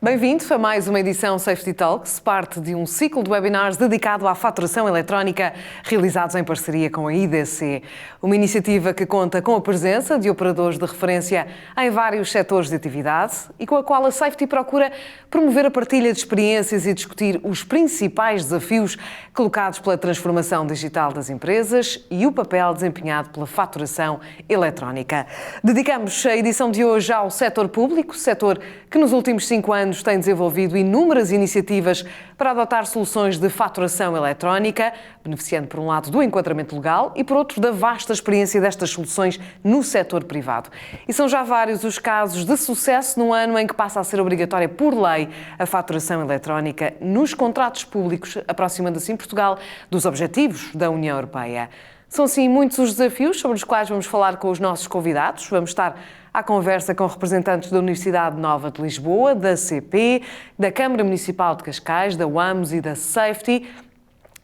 Bem-vindo a mais uma edição Safety Talks, parte de um ciclo de webinars dedicado à faturação eletrónica, realizados em parceria com a IDC. Uma iniciativa que conta com a presença de operadores de referência em vários setores de atividade e com a qual a Safety procura promover a partilha de experiências e discutir os principais desafios colocados pela transformação digital das empresas e o papel desempenhado pela faturação eletrónica. Dedicamos a edição de hoje ao setor público, setor que nos últimos 5 anos tem desenvolvido inúmeras iniciativas para adotar soluções de faturação eletrónica, beneficiando por um lado do enquadramento legal e por outro da vasta experiência destas soluções no setor privado. E são já vários os casos de sucesso no ano em que passa a ser obrigatória por lei a faturação eletrónica nos contratos públicos, aproximando assim Portugal dos objetivos da União Europeia. São, sim, muitos os desafios sobre os quais vamos falar com os nossos convidados. Vamos estar à conversa com representantes da Universidade Nova de Lisboa, da CP, da Câmara Municipal de Cascais, da UAMS e da Safety.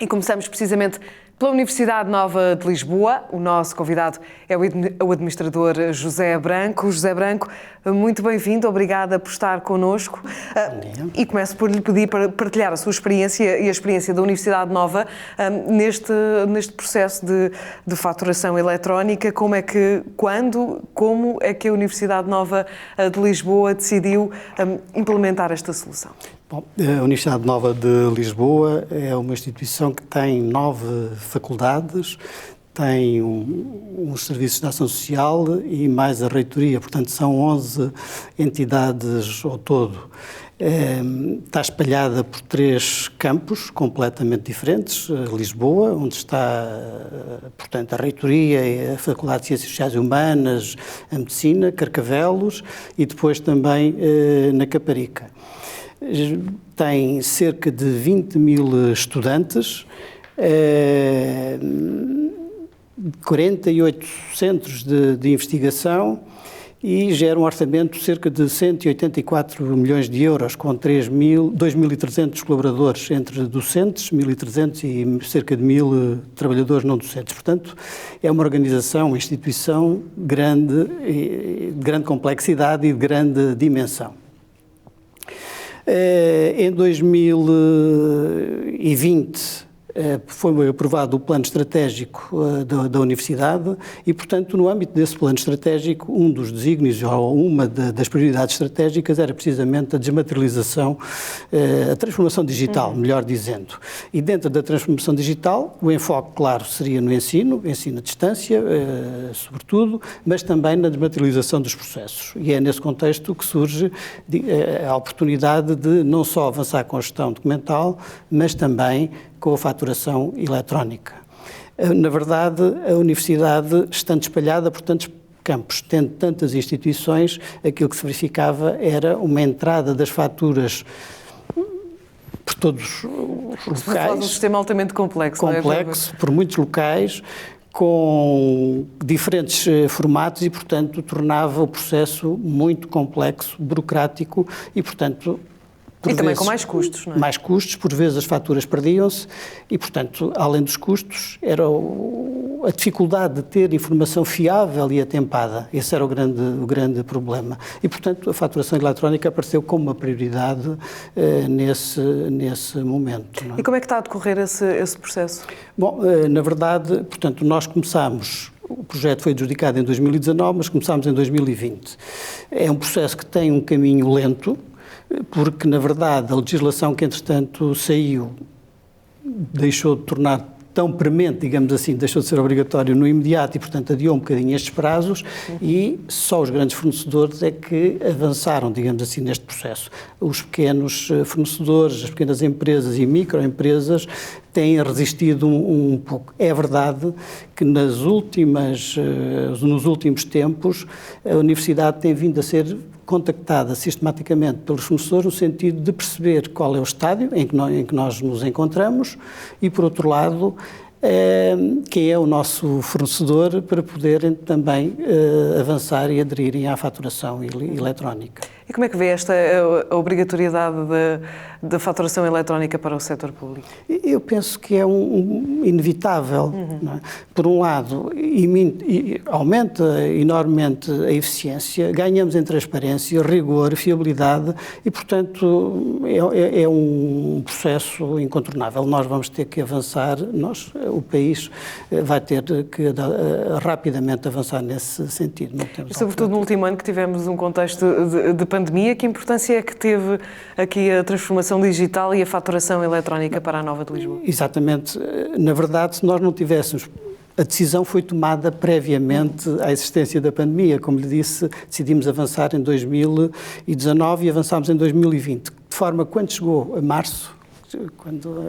E começamos precisamente pela Universidade Nova de Lisboa. O nosso convidado é o administrador José Branco. José Branco, muito bem-vindo, obrigada por estar connosco. E começo por lhe pedir para partilhar a sua experiência e a experiência da Universidade Nova neste processo de faturação eletrónica. Como é que a Universidade Nova de Lisboa decidiu implementar esta solução? Bom, a Universidade Nova de Lisboa é uma instituição que tem 9 faculdades, tem uns serviços de ação social e mais a reitoria, portanto são 11 entidades ao todo. Está espalhada por 3 campos completamente diferentes. Lisboa, onde está, portanto, a reitoria, a Faculdade de Ciências Sociais e Humanas, a Medicina, Carcavelos e depois também na Caparica. Tem cerca de 20 mil estudantes, 48 centros de investigação e gera um orçamento de cerca de 184 milhões de euros, com 2.300 colaboradores entre docentes, 1.300 e cerca de 1.000 trabalhadores não docentes. Portanto, é uma organização, uma instituição grande, de grande complexidade e de grande dimensão. Em 2020 foi aprovado o plano estratégico da Universidade e, portanto, no âmbito desse plano estratégico, um dos desígnios ou uma das prioridades estratégicas era precisamente a desmaterialização, a transformação digital, melhor dizendo. E dentro da transformação digital, o enfoque, claro, seria no ensino à distância, sobretudo, mas também na desmaterialização dos processos. E é nesse contexto que surge a oportunidade de não só avançar com a gestão documental, mas também com a faturação eletrónica. Na verdade, a universidade, estando espalhada por tantos campos, tendo tantas instituições, aquilo que se verificava era uma entrada das faturas por todos os locais. Um sistema altamente complexo. Complexo, por muitos locais, com diferentes formatos e, portanto, tornava o processo muito complexo, burocrático e, portanto, e também com mais custos, não é? Mais custos, por vezes as faturas perdiam-se e, portanto, além dos custos, era a dificuldade de ter informação fiável e atempada. Esse era o grande problema. E, portanto, a faturação eletrónica apareceu como uma prioridade nesse momento. Não é? E como é que está a decorrer esse processo? Bom, na verdade, portanto, nós começámos. O projeto foi adjudicado em 2019, mas começámos em 2020. É um processo que tem um caminho lento, porque, na verdade, a legislação que, entretanto, saiu deixou de tornar tão premente, digamos assim, deixou de ser obrigatório no imediato e, portanto, adiou um bocadinho estes prazos e só os grandes fornecedores é que avançaram, digamos assim, neste processo. Os pequenos fornecedores, as pequenas empresas e microempresas têm resistido um pouco. É verdade que nos últimos tempos a Universidade tem vindo a ser contactada sistematicamente pelos fornecedores no sentido de perceber qual é o estádio em que nós nos encontramos e, por outro lado, quem é o nosso fornecedor para poderem também avançar e aderirem à faturação eletrónica. E como é que vê esta a obrigatoriedade da faturação eletrónica para o setor público? Eu penso que é inevitável. Não é? Por um lado, aumenta enormemente a eficiência, ganhamos em transparência, rigor, fiabilidade e, portanto, é um processo incontornável. Nós vamos ter que avançar, o país vai ter que rapidamente avançar nesse sentido. Não temos sobretudo no último ano que tivemos um contexto de pandemia, que importância é que teve aqui a transformação digital e a faturação eletrónica para a Nova de Lisboa? Exatamente. Na verdade, se nós não tivéssemos... A decisão foi tomada previamente à existência da pandemia. Como lhe disse, decidimos avançar em 2019 e avançámos em 2020. De forma, quando chegou a março, quando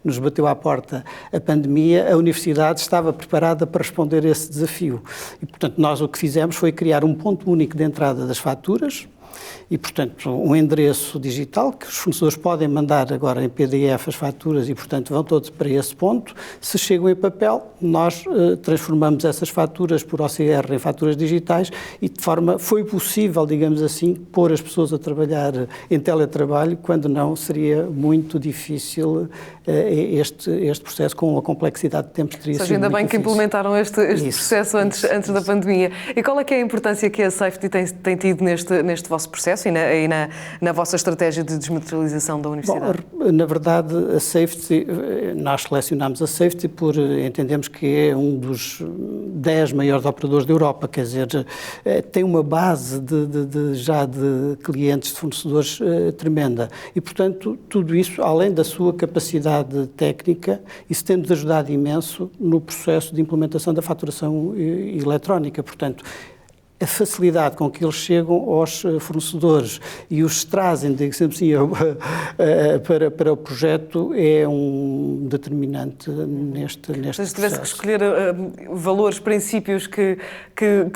nos bateu à porta a pandemia, a Universidade estava preparada para responder a esse desafio. E, portanto, nós o que fizemos foi criar um ponto único de entrada das faturas e, portanto, um endereço digital que os fornecedores podem mandar agora em PDF as faturas e, portanto, vão todos para esse ponto. Se chegam em papel, nós transformamos essas faturas por OCR em faturas digitais e, de forma, foi possível, digamos assim, pôr as pessoas a trabalhar em teletrabalho, quando não seria muito difícil este processo com a complexidade de tempos. Teria sido ainda bem que implementaram este processo antes da pandemia. E qual é que é a importância que a Safety tem tido neste vosso processo e na vossa estratégia de desmaterialização da Universidade? Bom, na verdade, a Safety, nós selecionámos a Safety por entendemos que é um dos 10 maiores operadores da Europa, quer dizer, tem uma base já de clientes, de fornecedores tremenda. E, portanto, tudo isso, além da sua capacidade técnica, isso tem-nos ajudado imenso no processo de implementação da faturação eletrónica. Portanto, a facilidade com que eles chegam aos fornecedores e os trazem, digamos assim, para o projeto é um determinante neste processo. Se tivesse que escolher valores, princípios que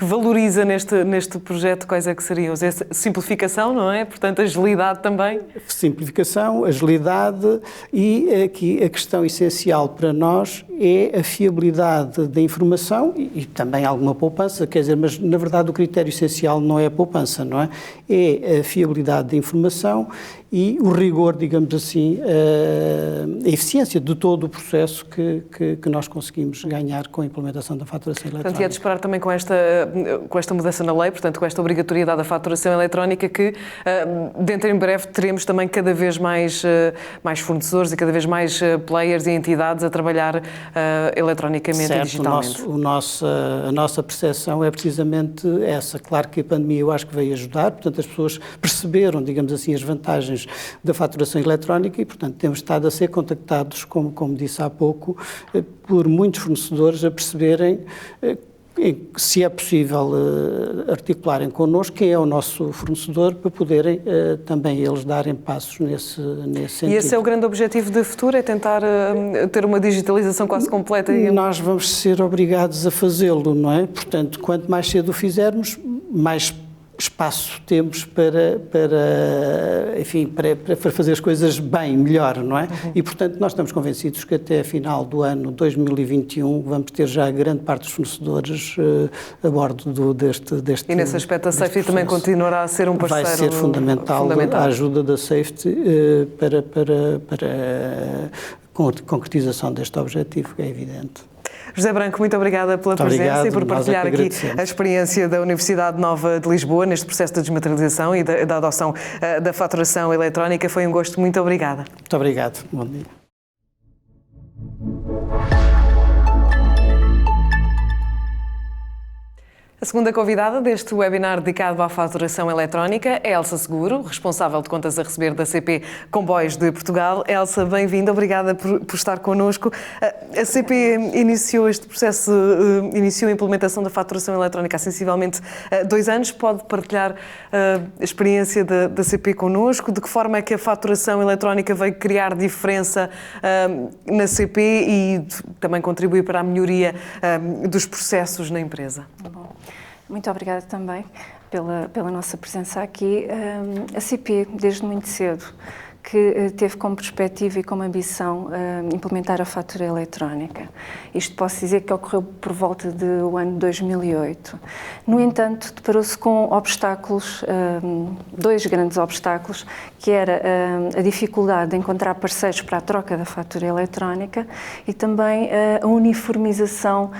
valoriza neste projeto, quais é que seriam? Simplificação, não é? Portanto, agilidade também? Simplificação, agilidade e aqui a questão essencial para nós é a fiabilidade da informação e também alguma poupança, quer dizer, mas na verdade o critério essencial não é a poupança, não é? É a fiabilidade da informação e o rigor, digamos assim, a eficiência de todo o processo que nós conseguimos ganhar com a implementação da faturação eletrónica. Portanto, e é de esperar também com esta mudança na lei, portanto, com esta obrigatoriedade da faturação eletrónica, que dentro em breve teremos também cada vez mais fornecedores e cada vez mais players e entidades a trabalhar eletronicamente certo, e digitalmente. A nossa percepção é precisamente essa. Claro que a pandemia eu acho que veio ajudar, portanto as pessoas perceberam, digamos assim, as vantagens da faturação eletrónica e, portanto, temos estado a ser contactados, como disse há pouco, por muitos fornecedores a perceberem se é possível articularem connosco quem é o nosso fornecedor para poderem também eles darem passos nesse sentido. E esse é o grande objetivo de futuro, é tentar ter uma digitalização quase completa? Nós vamos ser obrigados a fazê-lo, não é? Portanto, quanto mais cedo o fizermos, mais espaço temos para fazer as coisas bem, melhor, não é? E, portanto, nós estamos convencidos que até a final do ano 2021 vamos ter já grande parte dos fornecedores a bordo deste E nesse aspecto a Safety também continuará a ser um parceiro fundamental. Vai ser fundamental a ajuda da Safety para concretização deste objetivo, é evidente. José Branco, muito obrigada pela presença e por partilhar aqui a experiência da Universidade Nova de Lisboa neste processo de desmaterialização e da adoção da faturação eletrónica. Foi um gosto. Muito obrigada. Muito obrigado. Bom dia. A segunda convidada deste webinar dedicado à faturação eletrónica é Elsa Seguro, responsável de contas a receber da CP Comboios de Portugal. Elsa, bem-vinda, obrigada por estar connosco. A CP iniciou este processo, iniciou a implementação da faturação eletrónica há sensivelmente 2 anos. Pode partilhar a experiência da CP connosco? De que forma é que a faturação eletrónica veio criar diferença na CP e também contribuir para a melhoria dos processos na empresa? Bom. Muito obrigada também pela nossa presença aqui. A CP, desde muito cedo, que teve como perspectiva e como ambição implementar a fatura eletrónica. Isto posso dizer que ocorreu por volta do ano 2008. No entanto, deparou-se com obstáculos, dois grandes obstáculos, que era a dificuldade de encontrar parceiros para a troca da fatura eletrónica e também a uniformização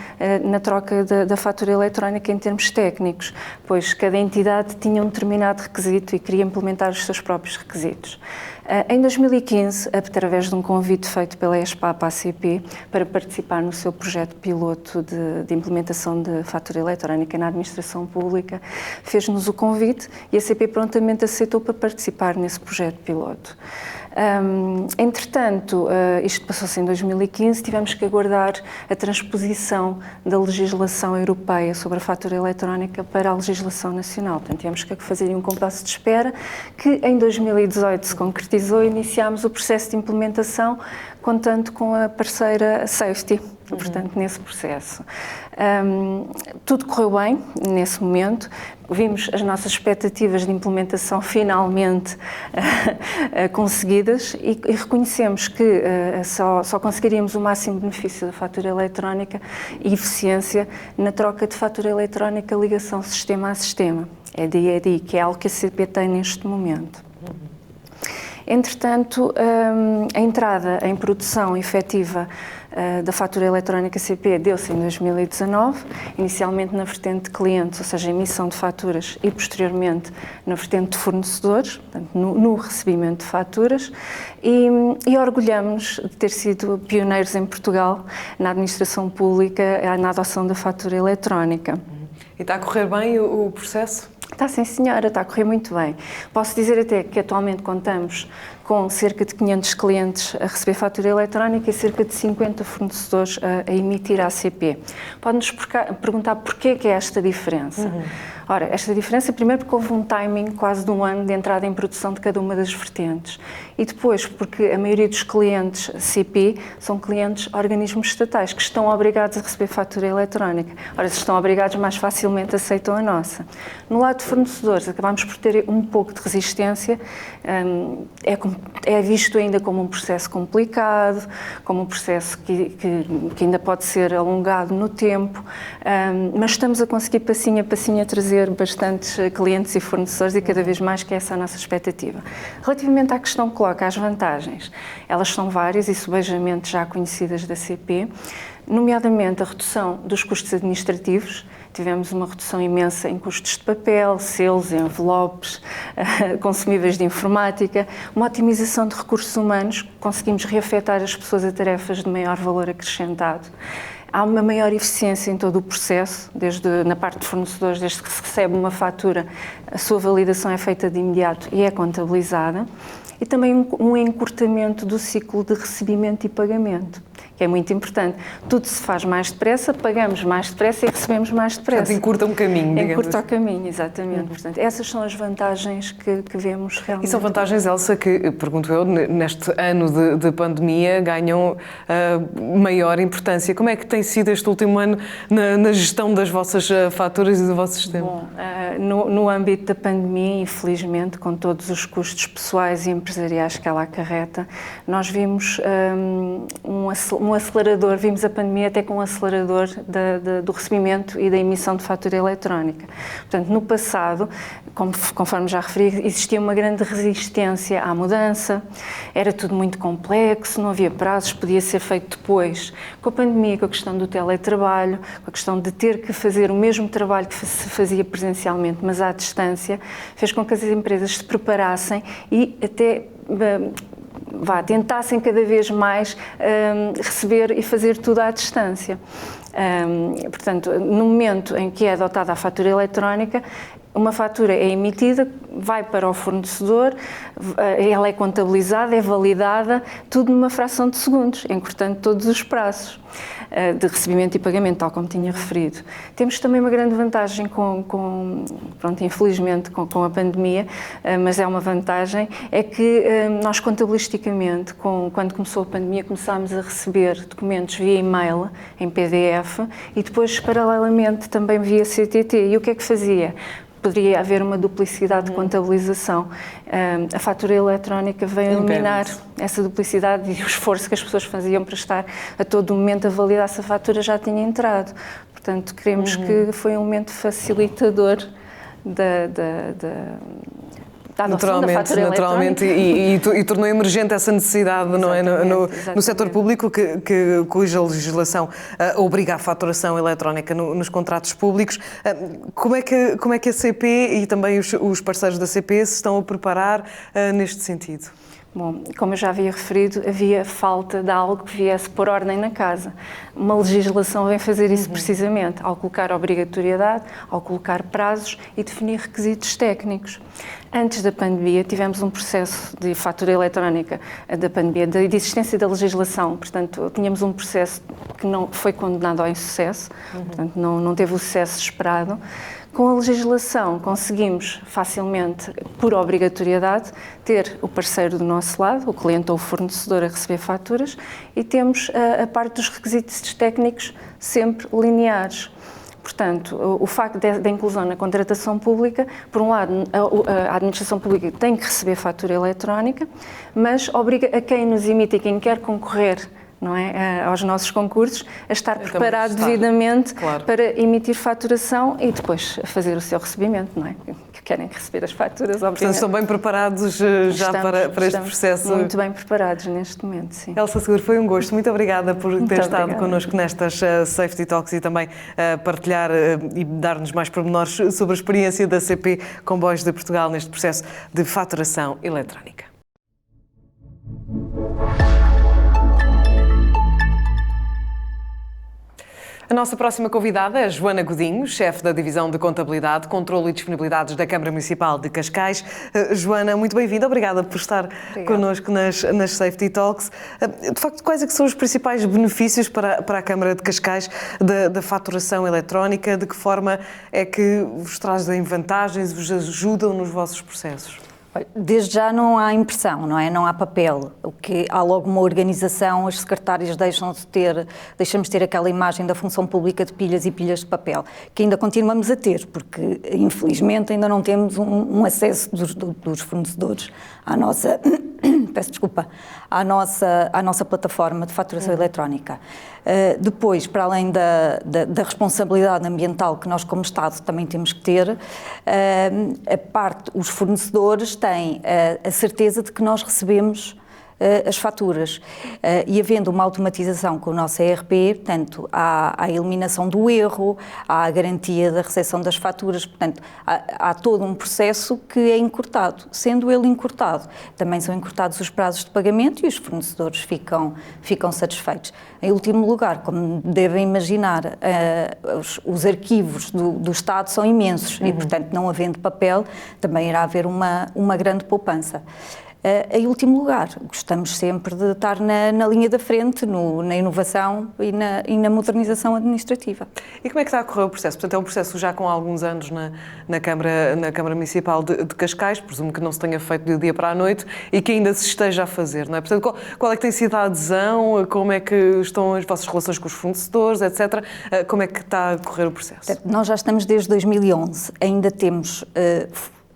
na troca da fatura eletrónica em termos técnicos, pois cada entidade tinha um determinado requisito e queria implementar os seus próprios requisitos. Em 2015, através de um convite feito pela ESPAP à CP para participar no seu projeto piloto de implementação de fatura eletrónica na administração pública, fez-nos o convite e a CP prontamente aceitou para participar nesse projeto piloto. Entretanto, isto passou-se em 2015, tivemos que aguardar a transposição da legislação europeia sobre a fatura eletrónica para a legislação nacional. Portanto, tivemos que fazer um compasso de espera que em 2018 se concretizou e iniciámos o processo de implementação contando com a parceira Safety, portanto, nesse processo. Tudo correu bem nesse momento, vimos as nossas expectativas de implementação finalmente conseguidas e reconhecemos que só conseguiríamos o máximo benefício da fatura eletrónica e eficiência na troca de fatura eletrónica ligação sistema a sistema, EDI, que é algo que a CP tem neste momento. Entretanto, a entrada em produção efetiva da fatura eletrónica CP deu-se em 2019, inicialmente na vertente de clientes, ou seja, emissão de faturas, e posteriormente na vertente de fornecedores, portanto, no recebimento de faturas, e orgulhamos de ter sido pioneiros em Portugal na administração pública, na adoção da fatura eletrónica. E está a correr bem o processo? Está, sim, senhora, está a correr muito bem. Posso dizer até que atualmente contamos com cerca de 500 clientes a receber fatura eletrónica e cerca de 50 fornecedores a emitir à ACP. Pode-nos perguntar porquê que é esta diferença? Ora, esta diferença, primeiro porque houve um timing quase de um ano de entrada em produção de cada uma das vertentes e depois porque a maioria dos clientes CP são clientes organismos estatais que estão obrigados a receber fatura eletrónica. Ora, se estão obrigados, mais facilmente aceitam a nossa. No lado de fornecedores, acabamos por ter um pouco de resistência, é visto ainda como um processo complicado, como um processo que ainda pode ser alongado no tempo, mas estamos a conseguir passinho a passinho trazer bastantes clientes e fornecedores e cada vez mais que é essa a nossa expectativa. Relativamente à questão que coloca as vantagens, elas são várias e subejamente já conhecidas da CP, nomeadamente a redução dos custos administrativos. Tivemos uma redução imensa em custos de papel, selos, envelopes, consumíveis de informática, uma otimização de recursos humanos, conseguimos reafetar as pessoas a tarefas de maior valor acrescentado. Há uma maior eficiência em todo o processo, desde na parte de fornecedores, desde que se recebe uma fatura, a sua validação é feita de imediato e é contabilizada, e também um encurtamento do ciclo de recebimento e pagamento, que é muito importante. Tudo se faz mais depressa, pagamos mais depressa e recebemos mais depressa. Portanto, encurta um caminho, digamos. Encurta o caminho, exatamente. Portanto, essas são as vantagens que vemos realmente. E são vantagens, Elsa, que, pergunto eu, neste ano de pandemia ganham maior importância. Como é que tem sido este último ano na gestão das vossas faturas e do vosso sistema? Bom, no âmbito da pandemia, infelizmente, com todos os custos pessoais e empresariais que ela acarreta, nós vimos um acelerador, vimos a pandemia até com um acelerador do recebimento e da emissão de fatura eletrónica. Portanto, no passado, conforme já referi, existia uma grande resistência à mudança, era tudo muito complexo, não havia prazos, podia ser feito depois. Com a pandemia, com a questão do teletrabalho, com a questão de ter que fazer o mesmo trabalho que se fazia presencialmente, mas à distância, fez com que as empresas se preparassem e até tentassem cada vez mais receber e fazer tudo à distância. Portanto, no momento em que é adotada a fatura eletrónica, uma fatura é emitida, vai para o fornecedor, ela é contabilizada, é validada, tudo numa fração de segundos, encurtando todos os prazos de recebimento e pagamento, tal como tinha referido. Temos também uma grande vantagem infelizmente com a pandemia, mas é uma vantagem, é que nós contabilisticamente, quando começou a pandemia, começámos a receber documentos via e-mail, em PDF, e depois, paralelamente, também via CTT. E o que é que fazia? poderia haver uma duplicidade de contabilização. A fatura eletrónica vem eliminar essa duplicidade e o esforço que as pessoas faziam para estar a todo momento a validar se a fatura já tinha entrado. Portanto, queremos que foi um elemento facilitador da adoção da fatura naturalmente, eletrónica. e tornou emergente essa necessidade, não é? No setor público, cuja legislação obriga a faturação eletrónica nos contratos públicos. Como é que a CP e também os parceiros da CP se estão a preparar neste sentido? Bom, como eu já havia referido, havia falta de algo que viesse pôr ordem na casa. Uma legislação vem fazer isso precisamente, ao colocar obrigatoriedade, ao colocar prazos e definir requisitos técnicos. Antes da pandemia, tivemos um processo de fatura eletrónica da pandemia, de existência da legislação, portanto, tínhamos um processo que não foi condenado ao insucesso, portanto, não teve o sucesso esperado. Com a legislação conseguimos facilmente, por obrigatoriedade, ter o parceiro do nosso lado, o cliente ou o fornecedor a receber faturas, e temos a parte dos requisitos técnicos sempre lineares. Portanto, o facto da inclusão na contratação pública, por um lado, a administração pública tem que receber fatura eletrónica, mas obriga a quem nos emite e quem quer concorrer, não é, aos nossos concursos, a estar preparado devidamente para emitir faturação e depois fazer o seu recebimento, não é? Que querem receber as faturas, obviamente. Portanto, estão bem preparados já para este processo? Muito bem preparados neste momento, sim. Elsa Seguro, foi um gosto. Muito obrigada por ter estado connosco nestas Safety Talks e também partilhar e dar-nos mais pormenores sobre a experiência da CP Comboios de Portugal neste processo de faturação eletrónica. A nossa próxima convidada é Joana Godinho, chefe da Divisão de Contabilidade, Controlo e Disponibilidades da Câmara Municipal de Cascais. Joana, muito bem-vinda. Obrigada por estar connosco nas Safety Talks. De facto, quais é que são os principais benefícios para a Câmara de Cascais da faturação eletrónica? De que forma é que vos trazem vantagens, vos ajudam nos vossos processos? Desde já não há impressão, não é? Não há papel. O que há logo uma organização, as secretárias deixamos de ter aquela imagem da função pública de pilhas e pilhas de papel, que ainda continuamos a ter, porque infelizmente ainda não temos um acesso dos fornecedores à nossa, peço desculpa, à nossa plataforma de faturação eletrónica. Depois, para além da responsabilidade ambiental que nós como Estado também temos que ter, os fornecedores têm a certeza de que nós recebemos as faturas e havendo uma automatização com o nosso ERP, portanto, há a eliminação do erro, há a garantia da recepção das faturas, portanto, há todo um processo que é encurtado. Sendo ele encurtado, também são encurtados os prazos de pagamento e os fornecedores ficam satisfeitos. Em último lugar, como devem imaginar, os arquivos do Estado são imensos e, portanto, não havendo papel, também irá haver uma grande poupança. Em último lugar, gostamos sempre de estar na linha da frente, na inovação e na modernização administrativa. E como é que está a correr o processo? Portanto, é um processo já com alguns anos na Câmara Municipal de Cascais, presumo que não se tenha feito do dia para a noite e que ainda se esteja a fazer, não é? Portanto, qual é que tem sido a adesão, como é que estão as vossas relações com os fornecedores, etc. Como é que está a correr o processo? Nós já estamos desde 2011,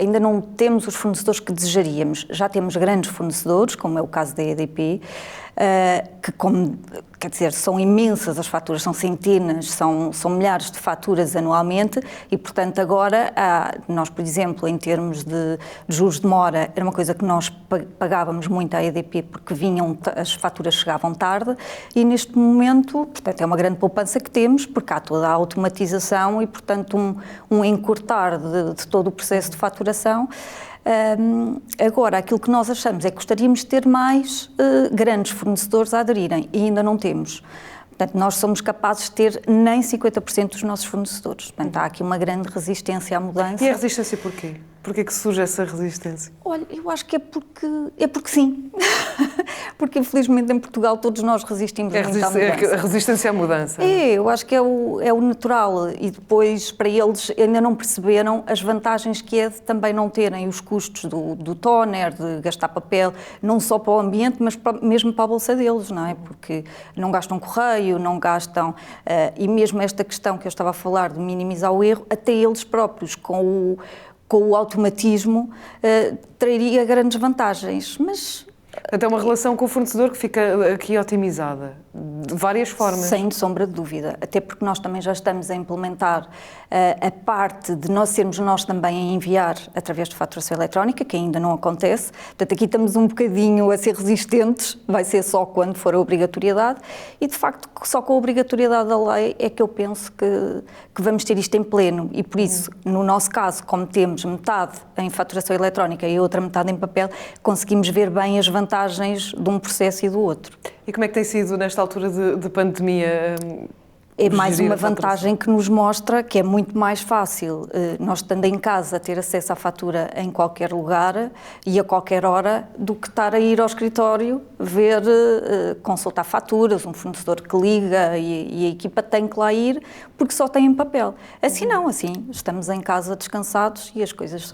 ainda não temos os fornecedores que desejaríamos. Já temos grandes fornecedores, como é o caso da EDP, que, são imensas as faturas, são centenas, são milhares de faturas anualmente e, portanto, agora, nós, por exemplo, em termos de juros de mora, era uma coisa que nós pagávamos muito à EDP porque as faturas chegavam tarde e, neste momento, portanto, é uma grande poupança que temos porque há toda a automatização e, portanto, um encurtar de todo o processo de faturação. Agora, aquilo que nós achamos é que gostaríamos de ter mais grandes fornecedores a aderirem e ainda não temos. Portanto, nós somos capazes de ter nem 50% dos nossos fornecedores. Portanto, há aqui uma grande resistência à mudança. E a resistência porquê? Porquê que surge essa resistência? Olha, eu acho que é porque sim. Porque infelizmente em Portugal todos nós resistimos muito à mudança. A resistência à mudança. Eu acho que é o natural, e depois para eles ainda não perceberam as vantagens que é de também não terem os custos do tóner, de gastar papel, não só para o ambiente, mas mesmo para a bolsa deles, não é? Porque não gastam correio, não gastam, e mesmo esta questão que eu estava a falar de minimizar o erro, até eles próprios com o automatismo traria grandes vantagens, mas... Até uma relação com o fornecedor que fica aqui otimizada, de várias formas. Sem sombra de dúvida, até porque nós também já estamos a implementar a parte de nós sermos nós também a enviar através de faturação eletrónica, que ainda não acontece. Portanto, aqui estamos um bocadinho a ser resistentes, vai ser só quando for a obrigatoriedade, e de facto só com a obrigatoriedade da lei é que eu penso que vamos ter isto em pleno, e por isso, no nosso caso, como temos metade em faturação eletrónica e a outra metade em papel, conseguimos ver bem as vantagens de um processo e do outro. E como é que tem sido nesta altura de pandemia? É mais uma vantagem que nos mostra que é muito mais fácil nós estando em casa ter acesso à fatura em qualquer lugar e a qualquer hora do que estar a ir ao escritório, ver, consultar faturas, um fornecedor que liga e a equipa tem que lá ir porque só tem em papel. Assim não, assim estamos em casa descansados e as coisas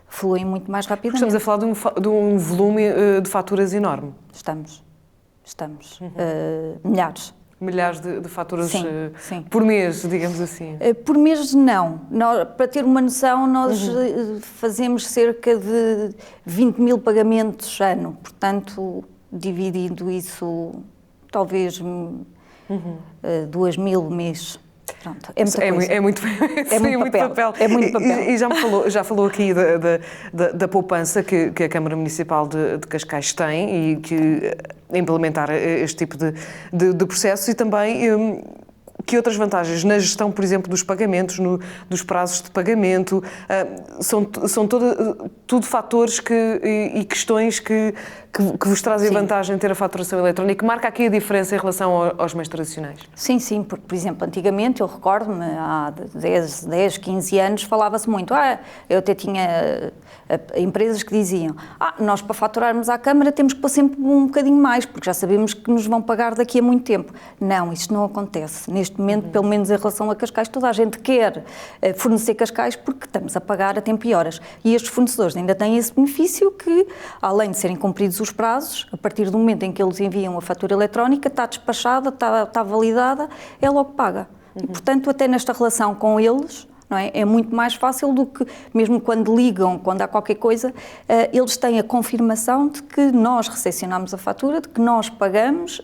fluem muito mais rapidamente. Estamos a falar de um volume de faturas enorme. Estamos. Milhares. Milhares de faturas sim. Por mês, digamos assim? Por mês, não. Para ter uma noção, nós fazemos cerca de 20 mil pagamentos ano. Portanto, dividindo isso, talvez 2 mil mês. Pronto, é muita coisa. É muito papel. É muito papel. E já falou aqui da poupança que a Câmara Municipal de Cascais tem e que implementar este tipo de processo, e também que outras vantagens na gestão, por exemplo, dos pagamentos, dos prazos de pagamento, são tudo fatores e questões que vos trazem vantagem ter a faturação eletrónica, que marca aqui a diferença em relação aos meios tradicionais? Sim, porque, por exemplo, antigamente, eu recordo-me, há 10, 15 anos, falava-se muito, eu até tinha empresas que diziam, nós para faturarmos à Câmara temos que pôr sempre um bocadinho mais, porque já sabemos que nos vão pagar daqui a muito tempo. Não, isto não acontece. Neste momento, pelo menos em relação a Cascais, toda a gente quer fornecer Cascais porque estamos a pagar a tempo e horas. E estes fornecedores ainda têm esse benefício que, além de serem cumpridos os prazos, a partir do momento em que eles enviam a fatura eletrónica, está despachada, está validada, é logo paga. E, portanto, até nesta relação com eles, não é? É muito mais fácil do que, mesmo quando ligam, quando há qualquer coisa, eles têm a confirmação de que nós recepcionamos a fatura, de que nós pagamos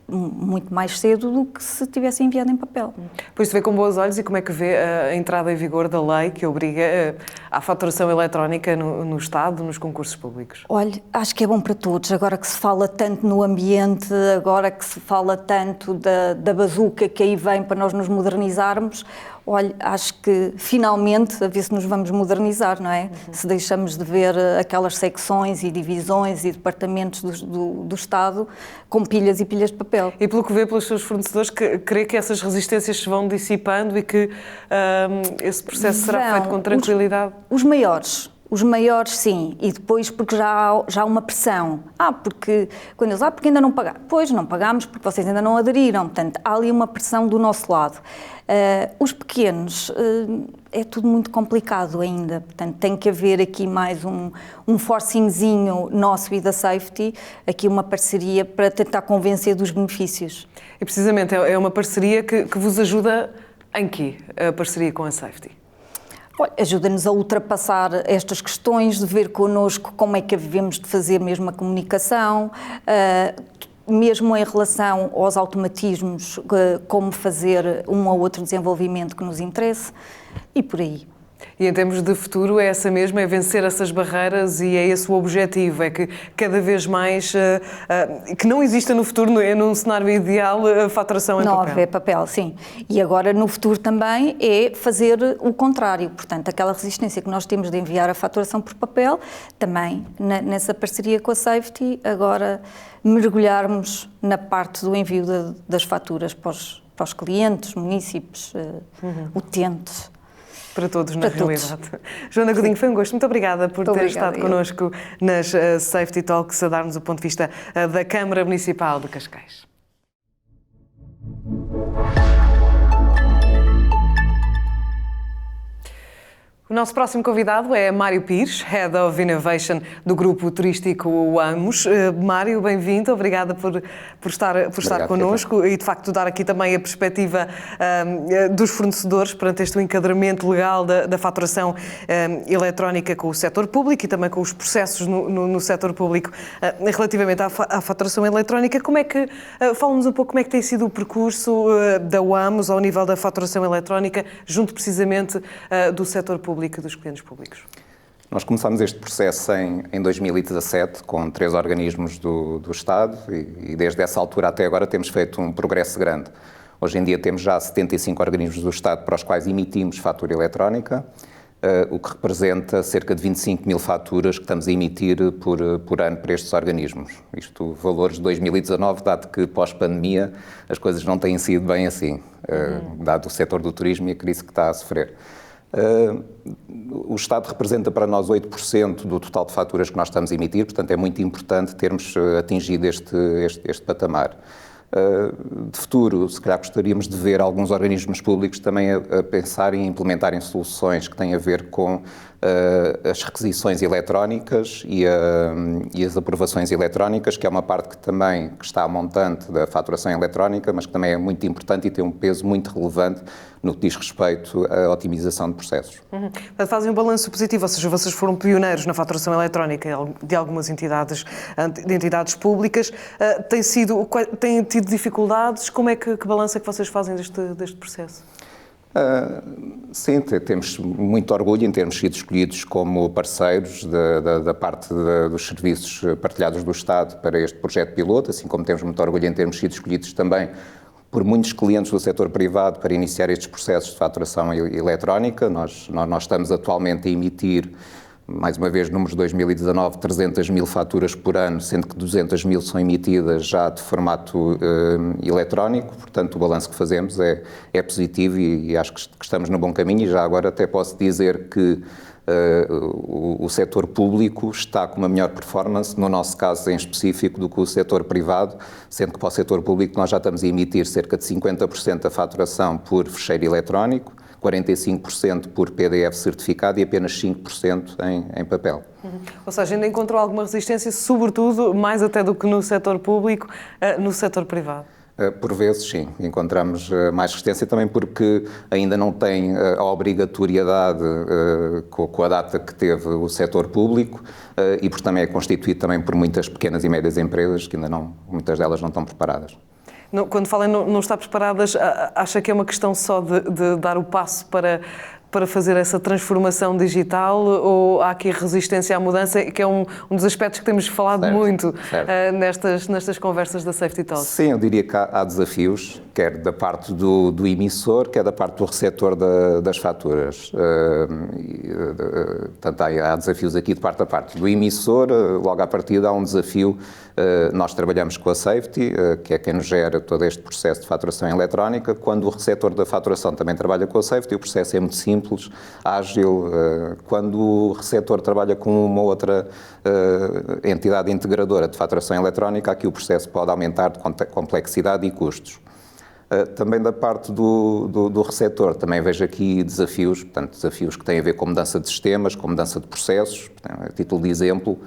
muito mais cedo do que se tivesse enviado em papel. Por isso vê com bons olhos. E como é que vê a entrada em vigor da lei que obriga à faturação eletrónica no Estado, nos concursos públicos? Olha, acho que é bom para todos. Agora que se fala tanto no ambiente, agora que se fala tanto da bazuca que aí vem para nós nos modernizarmos, olha, acho que finalmente a ver se nos vamos modernizar, não é? Se deixamos de ver aquelas secções e divisões e departamentos do Estado com pilhas e pilhas de papel. E pelo que vê pelos seus fornecedores, crê que essas resistências se vão dissipando e que esse processo será feito com tranquilidade? Os maiores sim, e depois porque já há uma pressão. Porque quando eles porque ainda não pagaram. Pois, não pagámos porque vocês ainda não aderiram, portanto, há ali uma pressão do nosso lado. Os pequenos, é tudo muito complicado ainda, portanto, tem que haver aqui mais um forcingzinho nosso e da Safety, aqui uma parceria para tentar convencer dos benefícios. E precisamente é uma parceria que vos ajuda em quê? A parceria com a Safety? Ajuda-nos a ultrapassar estas questões, de ver connosco como é que devemos de fazer mesmo a comunicação, mesmo em relação aos automatismos, como fazer um ou outro desenvolvimento que nos interesse e por aí. E em termos de futuro é essa mesma, é vencer essas barreiras, e é esse o objetivo, é que cada vez mais, que não exista no futuro, num cenário ideal, a faturação em papel. Não haver papel, sim. E agora no futuro também é fazer o contrário, portanto aquela resistência que nós temos de enviar a faturação por papel, também nessa parceria com a Safety, agora mergulharmos na parte do envio das faturas para os clientes, munícipes, utentes. Para todos, na Para todos. realidade. Joana Godinho, foi um gosto. Muito obrigada por ter estado connosco nas Safety Talks, a dar-nos o ponto de vista da Câmara Municipal de Cascais. O nosso próximo convidado é Mário Pires, Head of Innovation do Grupo Turístico Amos. Mário, bem-vindo, obrigada por estar connosco e, de facto, dar aqui também a perspectiva dos fornecedores perante este enquadramento legal da faturação eletrónica com o setor público e também com os processos no setor público relativamente à faturação eletrónica. Fala-nos um pouco como é que tem sido o percurso da Amos ao nível da faturação eletrónica, junto precisamente do setor público e dos clientes públicos? Nós começámos este processo em 2017 com 3 organismos do Estado e desde essa altura até agora temos feito um progresso grande. Hoje em dia temos já 75 organismos do Estado para os quais emitimos fatura eletrónica, o que representa cerca de 25 mil faturas que estamos a emitir por ano para estes organismos. Isto valores de 2019, dado que pós-pandemia as coisas não têm sido bem assim, dado o setor do turismo e a crise que está a sofrer. O Estado representa para nós 8% do total de faturas que nós estamos a emitir, portanto é muito importante termos atingido este patamar. De futuro, se calhar gostaríamos de ver alguns organismos públicos também a pensarem em implementarem soluções que têm a ver com as requisições eletrónicas e as aprovações eletrónicas, que é uma parte que está a montante da faturação eletrónica, mas que também é muito importante e tem um peso muito relevante no que diz respeito à otimização de processos. Fazem um balanço positivo, ou seja, vocês foram pioneiros na faturação eletrónica de algumas entidades públicas. Têm tido dificuldades? Que balanço é que vocês fazem deste processo? Sim, temos muito orgulho em termos sido escolhidos como parceiros da parte dos serviços partilhados do Estado para este projeto piloto, assim como temos muito orgulho em termos sido escolhidos também por muitos clientes do setor privado para iniciar estes processos de faturação eletrónica. Nós estamos atualmente a emitir, mais uma vez, números de 2019, 300 mil faturas por ano, sendo que 200 mil são emitidas já de formato eletrónico. Portanto, o balanço que fazemos é positivo e acho que estamos no bom caminho. E já agora até posso dizer que o setor público está com uma melhor performance, no nosso caso em específico, do que o setor privado, sendo que para o setor público nós já estamos a emitir cerca de 50% da faturação por fecheiro eletrónico, 45% por PDF certificado e apenas 5% em papel. Ou seja, ainda encontrou alguma resistência, sobretudo, mais até do que no setor público, no setor privado? Por vezes, sim. Encontramos mais resistência também porque ainda não tem a obrigatoriedade com a data que teve o setor público e porque também é constituído também por muitas pequenas e médias empresas que muitas delas não estão preparadas. Quando falam não estar preparadas, acha que é uma questão só de dar o passo para fazer essa transformação digital, ou há aqui resistência à mudança, que é um dos aspectos que temos falado muito nestas conversas da Safety Talk? Sim, eu diria que há desafios, quer da parte do emissor, quer da parte do receptor das faturas. Portanto, há desafios aqui de parte a parte. Do emissor, logo à partida, há um desafio. Nós trabalhamos com a Safety, que é quem nos gera todo este processo de faturação eletrónica. Quando o receptor da faturação também trabalha com a Safety, o processo é muito simples, ágil. Quando o receptor trabalha com uma outra entidade integradora de faturação eletrónica, aqui o processo pode aumentar de complexidade e custos. Também da parte do receptor, também vejo aqui desafios, portanto, desafios que têm a ver com mudança de sistemas, com mudança de processos. A título de exemplo,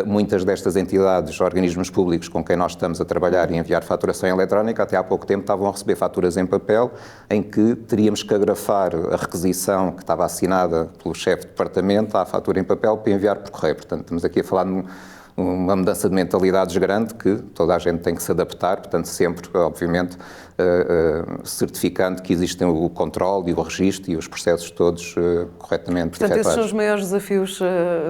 muitas destas entidades, organismos públicos com quem nós estamos a trabalhar e enviar faturação eletrónica, até há pouco tempo estavam a receber faturas em papel, em que teríamos que agrafar a requisição que estava assinada pelo chefe de departamento à fatura em papel para enviar por correio. Portanto, estamos aqui a falar de uma mudança de mentalidades grande que toda a gente tem que se adaptar, portanto sempre, obviamente, certificando que existem o controle e o registro e os processos todos corretamente efetuados. Portanto, esses são os maiores desafios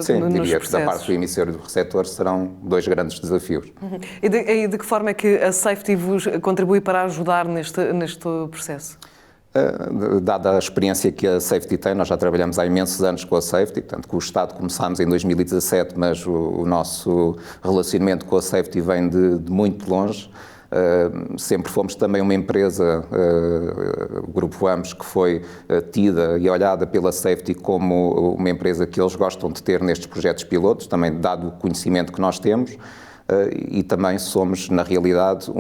Sim, nos diria processos. Que da parte do emissor e do receptor serão 2 grandes desafios. E de que forma é que a Safety vos contribui para ajudar neste processo? Dada a experiência que a Safety tem, nós já trabalhamos há imensos anos com a Safety, tanto que o Estado começámos em 2017, mas o nosso relacionamento com a Safety vem de muito longe. Sempre fomos também uma empresa, o Grupo AMS, que foi tida e olhada pela Safety como uma empresa que eles gostam de ter nestes projetos pilotos, também dado o conhecimento que nós temos, e também somos, na realidade,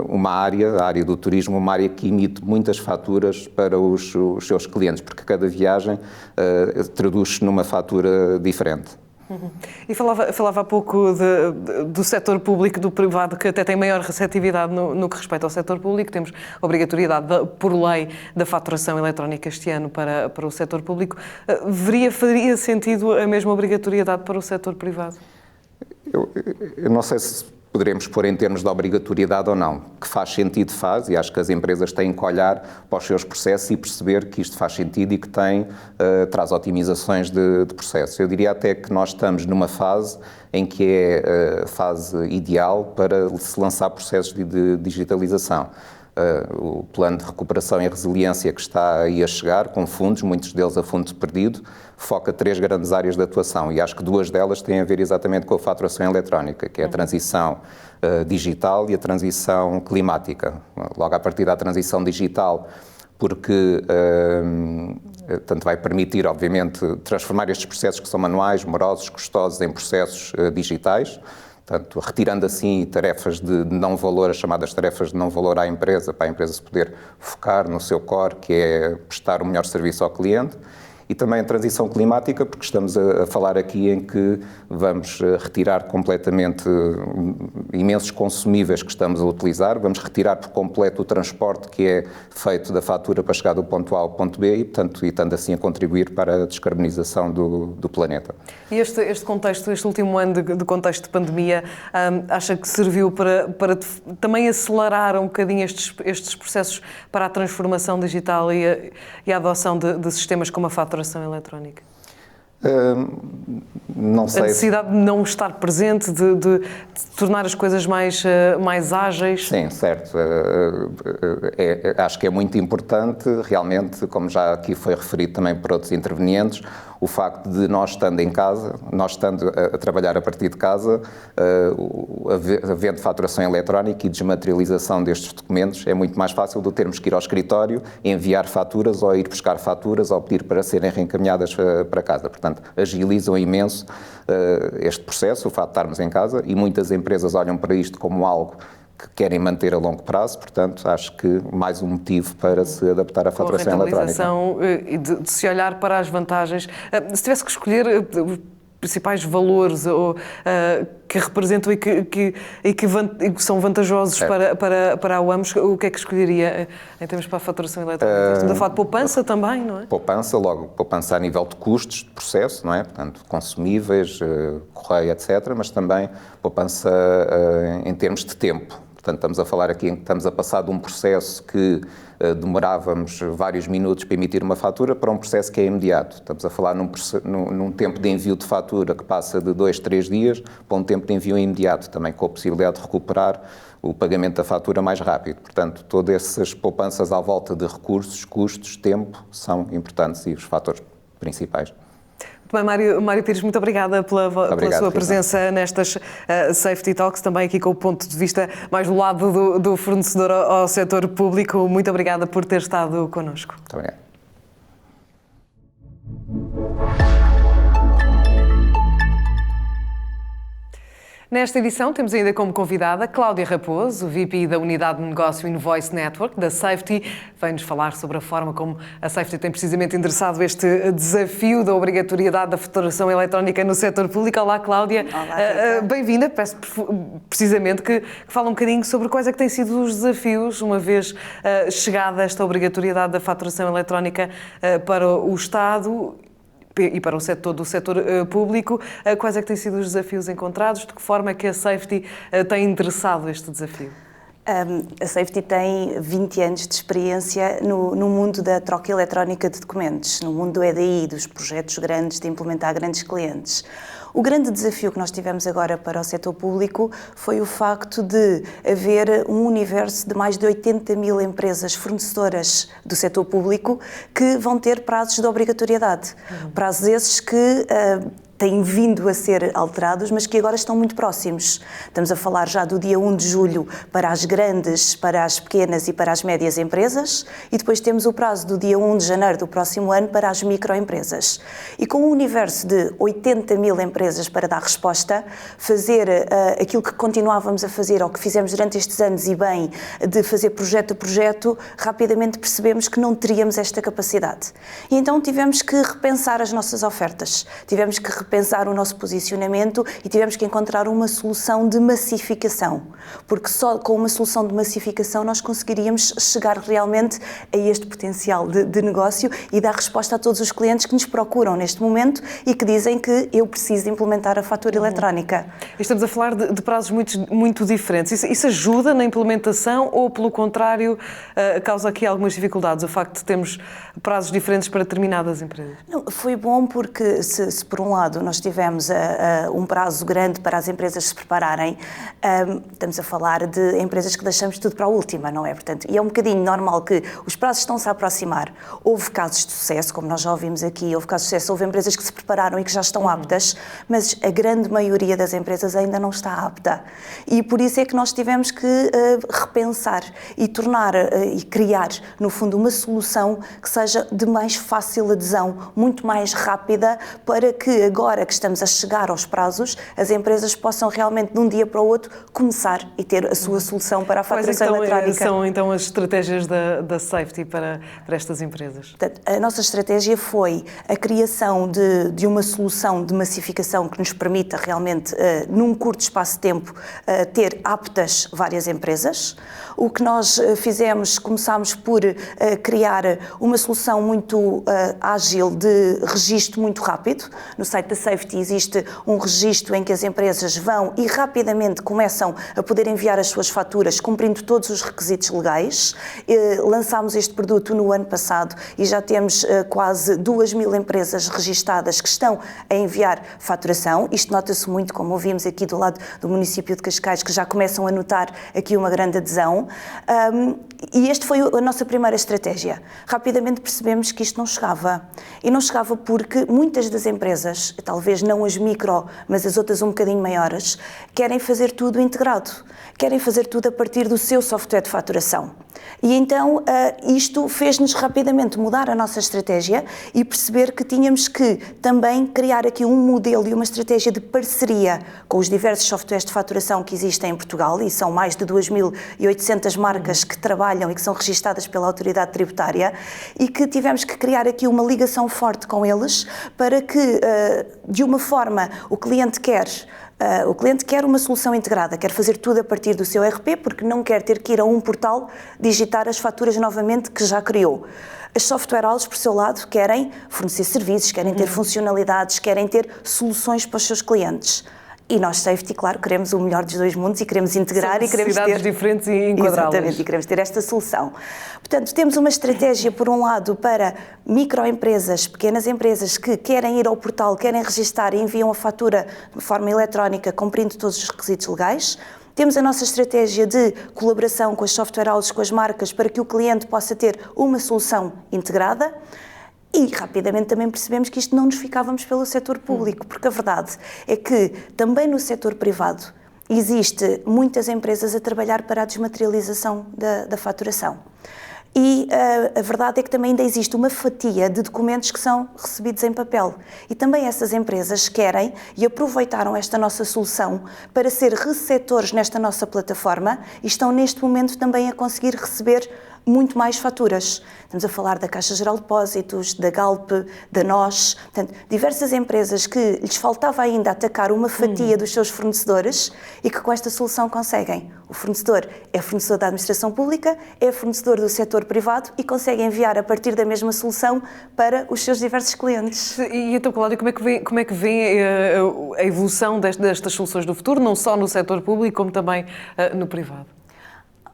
uma área, a área do turismo, uma área que emite muitas faturas para os seus clientes, porque cada viagem traduz-se numa fatura diferente. E falava há pouco do setor público e do privado, que até tem maior receptividade no que respeita ao setor público. Temos obrigatoriedade, por lei, da faturação eletrónica este ano para o setor público. Faria sentido a mesma obrigatoriedade para o setor privado? Eu não sei se poderemos pôr em termos de obrigatoriedade ou não. Que faz sentido, faz, e acho que as empresas têm que olhar para os seus processos e perceber que isto faz sentido e que traz otimizações de processos. Eu diria até que nós estamos numa fase em que é a fase ideal para se lançar processos de digitalização. O plano de recuperação e resiliência que está aí a chegar, com fundos, muitos deles a fundo perdido, foca 3 grandes áreas de atuação, e acho que 2 delas têm a ver exatamente com a faturação eletrónica, que é a transição digital e a transição climática. Logo a partir da transição digital, porque tanto vai permitir, obviamente, transformar estes processos que são manuais, morosos, custosos, em processos digitais, portanto, retirando assim tarefas de não valor, as chamadas tarefas de não valor à empresa, para a empresa se poder focar no seu core, que é prestar o melhor serviço ao cliente. E também a transição climática, porque estamos a falar aqui em que vamos retirar completamente imensos consumíveis que estamos a utilizar, vamos retirar por completo o transporte que é feito da fatura para chegar do ponto A ao ponto B e, portanto, estando assim a contribuir para a descarbonização do planeta. E este contexto, este último ano de contexto de pandemia, acha que serviu para também acelerar um bocadinho estes processos para a transformação digital e a adoção de sistemas como a faturação eletrónica? Não sei. A necessidade de não estar presente, de tornar as coisas mais ágeis? Sim, certo. Acho que é muito importante, realmente, como já aqui foi referido também por outros intervenientes, o facto de nós estando em casa, nós estando a trabalhar a partir de casa, havendo faturação eletrónica e desmaterialização destes documentos, é muito mais fácil do termos que ir ao escritório, enviar faturas ou ir buscar faturas ou pedir para serem reencaminhadas para casa. Portanto, agilizam imenso este processo, o facto de estarmos em casa, e muitas empresas olham para isto como algo que querem manter a longo prazo, portanto, acho que mais um motivo para se adaptar à faturação eletrónica. E de se olhar para as vantagens. Se tivesse que escolher os principais valores que representam e que são vantajosos para a UAMS, o que é que escolheria em termos para a faturação eletrónica? Estamos a falar de poupança também, não é? Poupança a nível de custos de processo, não é? Portanto, consumíveis, correio, etc., mas também poupança em termos de tempo. Portanto, estamos a falar aqui em que estamos a passar de um processo que demorávamos vários minutos para emitir uma fatura para um processo que é imediato. Estamos a falar num tempo de envio de fatura que passa de 2, 3 dias para um tempo de envio imediato, também com a possibilidade de recuperar o pagamento da fatura mais rápido. Portanto, todas essas poupanças à volta de recursos, custos, tempo, são importantes e os fatores principais. Bem, Mário Pires, muito obrigada pela sua presença nestas Safety Talks, também aqui com o ponto de vista mais do lado do fornecedor ao setor público. Muito obrigada por ter estado connosco. Muito obrigado. Nesta edição temos ainda como convidada Cláudia Raposo, VP da Unidade de Negócio Invoice Network da Safety. Vem-nos falar sobre a forma como a Safety tem precisamente endereçado este desafio da obrigatoriedade da faturação eletrónica no setor público. Olá, Cláudia. Olá, bem-vinda. Peço precisamente que fale um bocadinho sobre quais é que têm sido os desafios, uma vez chegada esta obrigatoriedade da faturação eletrónica para o Estado e para o setor público. Quais é que têm sido os desafios encontrados? De que forma é que a Safety tem endereçado este desafio? A Safety tem 20 anos de experiência no mundo da troca eletrónica de documentos, no mundo do EDI, dos projetos grandes, de implementar grandes clientes. O grande desafio que nós tivemos agora para o setor público foi o facto de haver um universo de mais de 80 mil empresas fornecedoras do setor público que vão ter prazos de obrigatoriedade. Prazos esses que têm vindo a ser alterados, mas que agora estão muito próximos. Estamos a falar já do dia 1 de julho para as grandes, para as pequenas e para as médias empresas, e depois temos o prazo do dia 1 de janeiro do próximo ano para as microempresas. E com um universo de 80 mil empresas para dar resposta, fazer aquilo que continuávamos a fazer, ou que fizemos durante estes anos e bem, de fazer projeto a projeto, rapidamente percebemos que não teríamos esta capacidade. E então tivemos que repensar as nossas ofertas, tivemos que repensar o nosso posicionamento e tivemos que encontrar uma solução de massificação, porque só com uma solução de massificação nós conseguiríamos chegar realmente a este potencial de negócio e dar resposta a todos os clientes que nos procuram neste momento e que dizem que eu preciso implementar a fatura eletrónica. Estamos a falar de prazos muito diferentes. Isso ajuda na implementação ou, pelo contrário, causa aqui algumas dificuldades, o facto de termos prazos diferentes para determinadas empresas? Não, foi bom porque se por um lado nós tivemos um prazo grande para as empresas se prepararem, estamos a falar de empresas que deixamos tudo para a última, não é? Portanto, e é um bocadinho normal que os prazos estão-se a aproximar. Houve casos de sucesso, como nós já ouvimos aqui, houve casos de sucesso, houve empresas que se prepararam e que já estão aptas, mas a grande maioria das empresas ainda não está apta. E por isso é que nós tivemos que repensar e tornar e criar, no fundo, uma solução que seja de mais fácil adesão, muito mais rápida, para que agora que estamos a chegar aos prazos, as empresas possam realmente de um dia para o outro começar e ter a sua solução para a faturação eletrónica. Quais são então as estratégias da Safety para estas empresas? Portanto, a nossa estratégia foi a criação de uma solução de massificação que nos permita realmente, num curto espaço de tempo, ter aptas várias empresas. O que nós fizemos, começámos por criar uma solução muito ágil de registro muito rápido. No site da Safety existe um registro em que as empresas vão e rapidamente começam a poder enviar as suas faturas cumprindo todos os requisitos legais. Lançámos este produto no ano passado e já temos quase 2.000 empresas registadas que estão a enviar faturação. Isto nota-se muito, como ouvimos aqui do lado do município de Cascais, que já começam a notar aqui uma grande adesão. E esta foi a nossa primeira estratégia. Rapidamente percebemos que isto não chegava. E não chegava porque muitas das empresas, talvez não as micro, mas as outras um bocadinho maiores, querem fazer tudo integrado. Querem fazer tudo a partir do seu software de faturação. E então isto fez-nos rapidamente mudar a nossa estratégia e perceber que tínhamos que também criar aqui um modelo e uma estratégia de parceria com os diversos softwares de faturação que existem em Portugal, e são mais de 2.800 marcas que trabalham e que são registadas pela Autoridade Tributária, e que tivemos que criar aqui uma ligação forte com eles para que, de uma forma, o cliente quer uma solução integrada, quer fazer tudo a partir do seu ERP, porque não quer ter que ir a um portal digitar as faturas novamente que já criou. As software houses, por seu lado, querem fornecer serviços, querem ter funcionalidades, querem ter soluções para os seus clientes. E nós, Safety, claro, queremos o melhor dos dois mundos e queremos integrar e queremos ter diferentes e enquadrá-las. Exatamente, e queremos ter esta solução. Portanto, temos uma estratégia, por um lado, para microempresas, pequenas empresas que querem ir ao portal, querem registar e enviam a fatura de forma eletrónica, cumprindo todos os requisitos legais. Temos a nossa estratégia de colaboração com as software houses, com as marcas, para que o cliente possa ter uma solução integrada. E rapidamente também percebemos que isto não nos ficávamos pelo setor público, porque a verdade é que também no setor privado existe muitas empresas a trabalhar para a desmaterialização da faturação. E a verdade é que também ainda existe uma fatia de documentos que são recebidos em papel. E também essas empresas querem e aproveitaram esta nossa solução para ser receptores nesta nossa plataforma e estão neste momento também a conseguir receber muito mais faturas. Estamos a falar da Caixa Geral de Depósitos, da Galp, da NOS, portanto, diversas empresas que lhes faltava ainda atacar uma fatia dos seus fornecedores e que com esta solução conseguem. O fornecedor é fornecedor da administração pública, é fornecedor do setor privado e consegue enviar a partir da mesma solução para os seus diversos clientes. E então, Cláudia, como é que vê a evolução destas soluções do futuro, não só no setor público, como também no privado?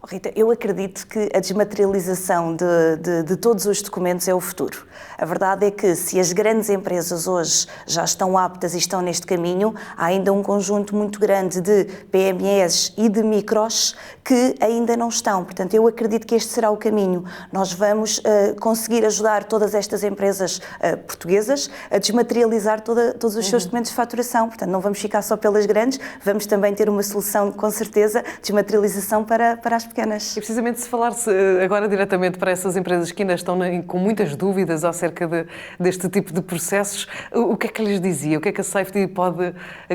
Rita, eu acredito que a desmaterialização de todos os documentos é o futuro. A verdade é que se as grandes empresas hoje já estão aptas e estão neste caminho, há ainda um conjunto muito grande de PMEs e de micros que ainda não estão. Portanto, eu acredito que este será o caminho. Nós vamos conseguir ajudar todas estas empresas portuguesas a desmaterializar todos os seus documentos de faturação. Portanto, não vamos ficar só pelas grandes, vamos também ter uma solução, com certeza, de desmaterialização para as pequenas. E precisamente se falar-se agora diretamente para essas empresas que ainda estão com muitas dúvidas acerca deste tipo de processos, o que é que lhes dizia? O que é que a Safety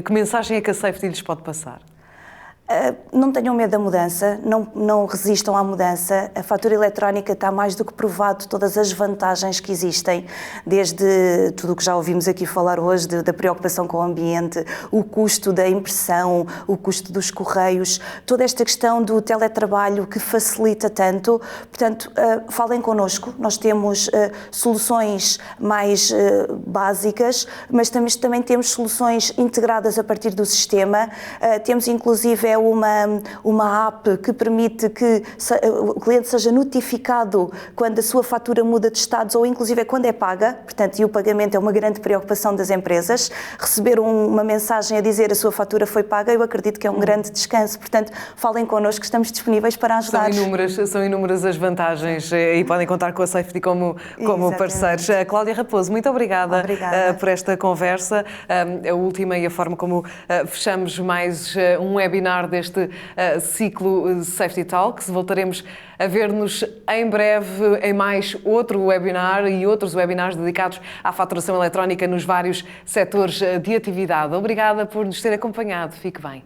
que mensagem é que a Safety lhes pode passar? Não tenham medo da mudança, não resistam à mudança. A fatura eletrónica está mais do que provado todas as vantagens que existem, desde tudo o que já ouvimos aqui falar hoje, da preocupação com o ambiente, o custo da impressão, o custo dos correios, toda esta questão do teletrabalho que facilita tanto. Portanto, falem connosco, nós temos soluções mais básicas, mas também temos soluções integradas a partir do sistema. Temos inclusive uma app que permite que o cliente seja notificado quando a sua fatura muda de estados ou inclusive quando é paga, portanto, e o pagamento é uma grande preocupação das empresas. Receber uma mensagem a dizer a sua fatura foi paga, eu acredito que é um grande descanso. Portanto, falem connosco, estamos disponíveis para ajudar. São inúmeras as vantagens e podem contar com a Safety como parceiros. Cláudia Raposo, muito obrigada por esta conversa. A última e a forma como fechamos mais um webinar deste ciclo Safety Talks. Voltaremos a ver-nos em breve em mais outro webinar e outros webinars dedicados à faturação eletrónica nos vários setores de atividade. Obrigada por nos ter acompanhado. Fique bem.